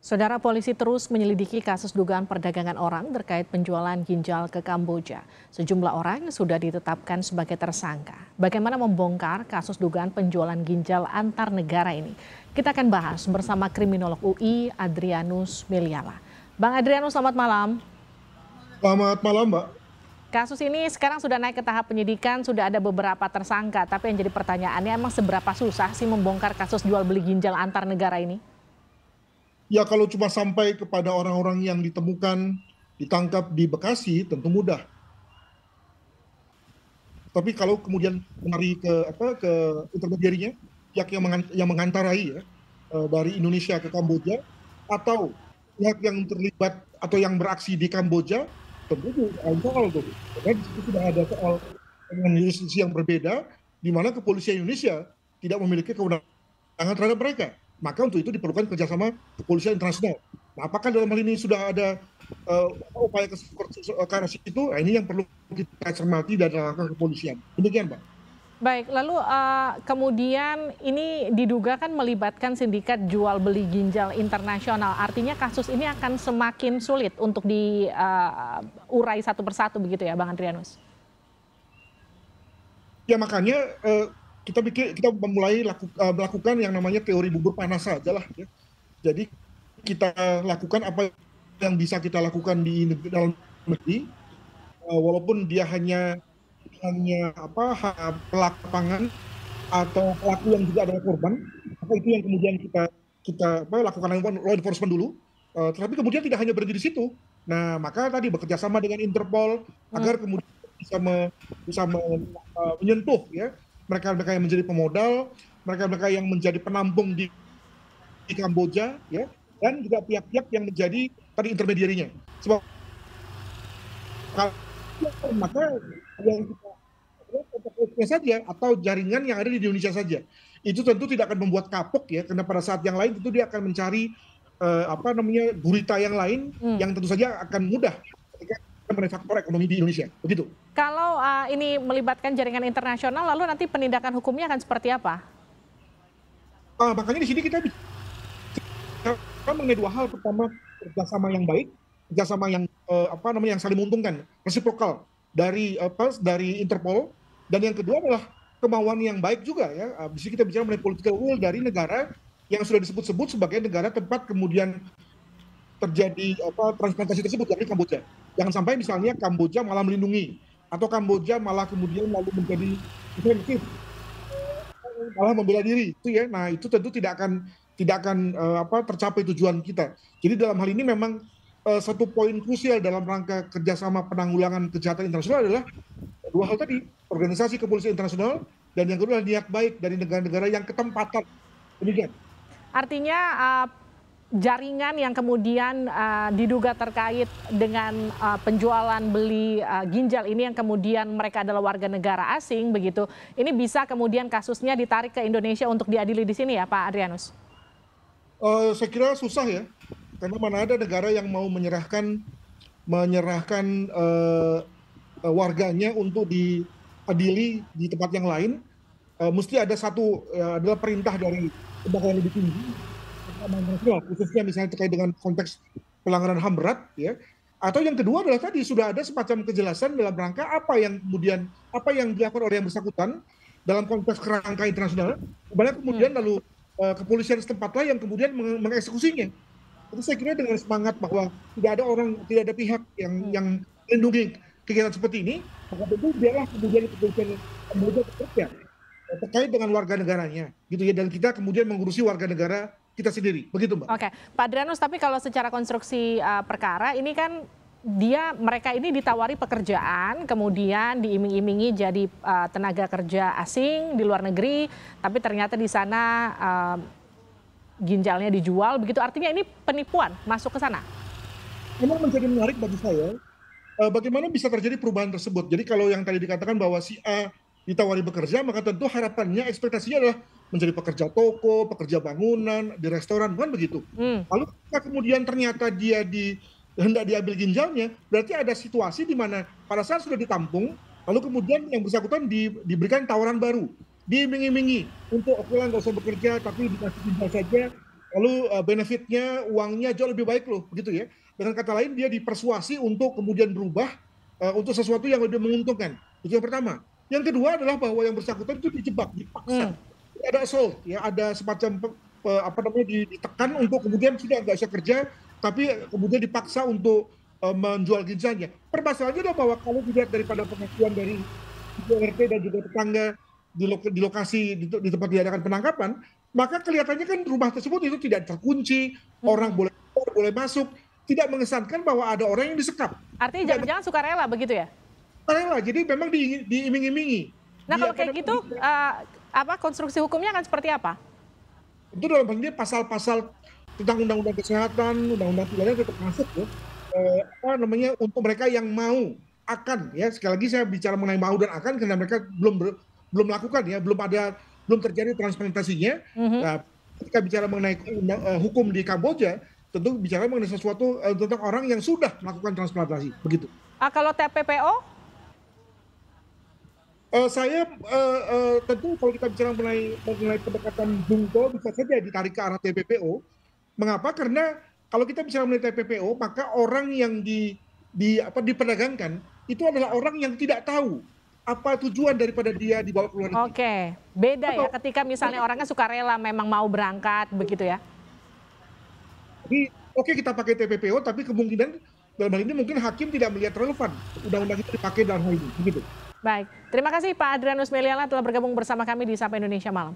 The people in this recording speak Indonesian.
Saudara polisi terus menyelidiki kasus dugaan perdagangan orang terkait penjualan ginjal ke Kamboja. Sejumlah orang sudah ditetapkan sebagai tersangka. Bagaimana membongkar kasus dugaan penjualan ginjal antar negara ini? Kita akan bahas bersama kriminolog UI Adrianus Meliala. Bang Adrianus, selamat malam. Selamat malam, Mbak. Kasus ini sekarang sudah naik ke tahap penyidikan, sudah ada beberapa tersangka. Tapi yang jadi pertanyaannya, emang seberapa susah sih membongkar kasus jual beli ginjal antar negara ini? Ya kalau cuma sampai kepada orang-orang yang ditemukan, ditangkap di Bekasi, tentu mudah. Tapi kalau kemudian lari ke intermediarinya, pihak yang mengantarai ya, dari Indonesia ke Kamboja, atau pihak yang terlibat atau yang beraksi di Kamboja, tentu itu soal tuh. Karena di situ sudah ada soal dengan jurisdiksi yang berbeda, di mana kepolisian Indonesia tidak memiliki kewenangan terhadap mereka. Maka untuk itu diperlukan kerjasama kepolisian internasional. Nah, apakah dalam hal ini sudah ada upaya ke arah situ? Nah, ini yang perlu kita cermati dari langkah kepolisian. Demikian, Pak. Baik, lalu kemudian ini diduga kan melibatkan sindikat jual beli ginjal internasional. Artinya kasus ini akan semakin sulit untuk diurai satu persatu begitu ya, Bang Adrianus? Ya makanya kita memulai melakukan yang namanya teori bubur panas saja lah. Ya. Jadi kita lakukan apa yang bisa kita lakukan di dalam negeri, walaupun dia hanya pelaku lapangan atau pelaku yang juga adalah korban, apa itu yang kemudian kita lakukan law enforcement dulu. Tetapi kemudian tidak hanya berhenti di situ. Nah maka tadi bekerja sama dengan Interpol agar kemudian bisa menyentuh ya mereka-mereka yang menjadi pemodal, mereka-mereka yang menjadi penampung di Kamboja, ya, dan juga pihak-pihak yang menjadi tadi intermediarinya. Sebab maka yang kita saja atau jaringan yang ada di Indonesia saja, itu tentu tidak akan membuat kapok ya, karena pada saat yang lain tentu dia akan mencari gurita yang lain yang tentu saja akan mudah ketika mengenai faktor ekonomi di Indonesia, begitu. Kalau ini melibatkan jaringan internasional, lalu nanti penindakan hukumnya akan seperti apa? Makanya di sini kita bicara mengenai dua hal. Pertama, kerjasama yang baik, kerjasama yang yang saling menguntungkan, resiprokal dari Interpol, dan yang kedua adalah kemauan yang baik juga ya. Di sini kita bicara mengenai political will dari negara yang sudah disebut-sebut sebagai negara tempat kemudian terjadi transplantasi tersebut dari Kamboja. Jangan sampai misalnya Kamboja malah melindungi atau Kamboja malah kemudian lalu menjadi defensif, malah membela diri itu ya. Nah itu tentu tidak akan tercapai tujuan kita. Jadi dalam hal ini memang satu poin krusial dalam rangka kerjasama penanggulangan kejahatan internasional adalah dua hal tadi, organisasi kepolisian internasional, dan yang kedua adalah niat baik dari negara-negara yang ketempatan. Demikian. Artinya jaringan yang kemudian diduga terkait dengan penjualan beli ginjal ini yang kemudian mereka adalah warga negara asing begitu, ini bisa kemudian kasusnya ditarik ke Indonesia untuk diadili di sini ya Pak Adrianus? Saya kira susah ya, karena mana ada negara yang mau menyerahkan warganya untuk diadili di tempat yang lain. Mesti ada adalah perintah dari lembaga yang lebih tinggi, khususnya misalnya terkait dengan konteks pelanggaran HAM berat ya. Atau yang kedua adalah tadi sudah ada semacam kejelasan dalam rangka apa yang dilakukan oleh yang bersangkutan dalam konteks kerangka internasional, kemudian lalu kepolisian setempatlah yang kemudian mengeksekusinya. Itu saya kira dengan semangat bahwa tidak ada pihak yang melindungi kegiatan seperti ini, maka tentu biarlah kemudian kepolisian Kamboja bekerja terkait dengan warga negaranya gitu ya, dan kita kemudian mengurusi warga negara kita sendiri, begitu Mbak. Oke, Pak Adrianus, tapi kalau secara konstruksi perkara ini kan mereka ini ditawari pekerjaan, kemudian diiming-imingi jadi tenaga kerja asing di luar negeri, tapi ternyata di sana ginjalnya dijual, begitu artinya ini penipuan masuk ke sana? Memang menjadi menarik bagi saya, bagaimana bisa terjadi perubahan tersebut. Jadi kalau yang tadi dikatakan bahwa si A ditawari bekerja, maka tentu harapannya, ekspektasinya adalah menjadi pekerja toko, pekerja bangunan, di restoran, bukan begitu. Lalu kemudian ternyata dia hendak diambil ginjalnya, berarti ada situasi di mana pada saat sudah ditampung, lalu kemudian yang bersangkutan diberikan tawaran baru, diiming-imingi untuk oke lah nggak usah bekerja, tapi dikasih ginjal saja, lalu benefitnya, uangnya jauh lebih baik loh, begitu ya. Dengan kata lain dia dipersuasi untuk kemudian berubah untuk sesuatu yang lebih menguntungkan. Itu yang pertama. Yang kedua adalah bahwa yang bersangkutan itu dijebak, dipaksa. Ada assault, ya, ada semacam apa namanya ditekan untuk kemudian sudah nggak bisa kerja, tapi kemudian dipaksa untuk menjual ginjalnya. Permasalahannya adalah bahwa kalau dilihat daripada pengakuan dari RT dan juga tetangga di lokasi di tempat diadakan penangkapan, maka kelihatannya kan rumah tersebut itu tidak terkunci, orang boleh keluar, boleh masuk, tidak mengesankan bahwa ada orang yang disekap. Artinya jangan-jangan sukarela begitu ya? Sukarela, jadi memang diiming-imingi. Nah kalau kayak gitu, apa konstruksi hukumnya akan seperti apa? Tentu dalam hal ini pasal-pasal tentang undang-undang kesehatan, undang-undang pidana tetap masuk ya. Apa namanya, untuk mereka yang mau akan, ya sekali lagi saya bicara mengenai mau dan akan karena mereka belum melakukan ya, belum terjadi transplantasinya. Nah, ketika bicara mengenai hukum di Kamboja, tentu bicara mengenai sesuatu tentang orang yang sudah melakukan transplantasi, begitu. Kalau TPPO? Saya tentu kalau kita bicara mengenai pendekatan jungto bisa saja ditarik ke arah TPPO. Mengapa? Karena kalau kita bicara mengenai TPPO, maka orang yang diperdagangkan itu adalah orang yang tidak tahu apa tujuan daripada dia dibawa ke luar negeri. Oke, beda ya ketika misalnya orangnya sukarela memang mau berangkat begitu ya. Jadi oke kita pakai TPPO, tapi kemungkinan dalam hal ini mungkin hakim tidak melihat relevan undang-undang itu dipakai dalam hal ini, begitu. Baik, terima kasih Pak Adrianus Meliala telah bergabung bersama kami di Sapa Indonesia Malam.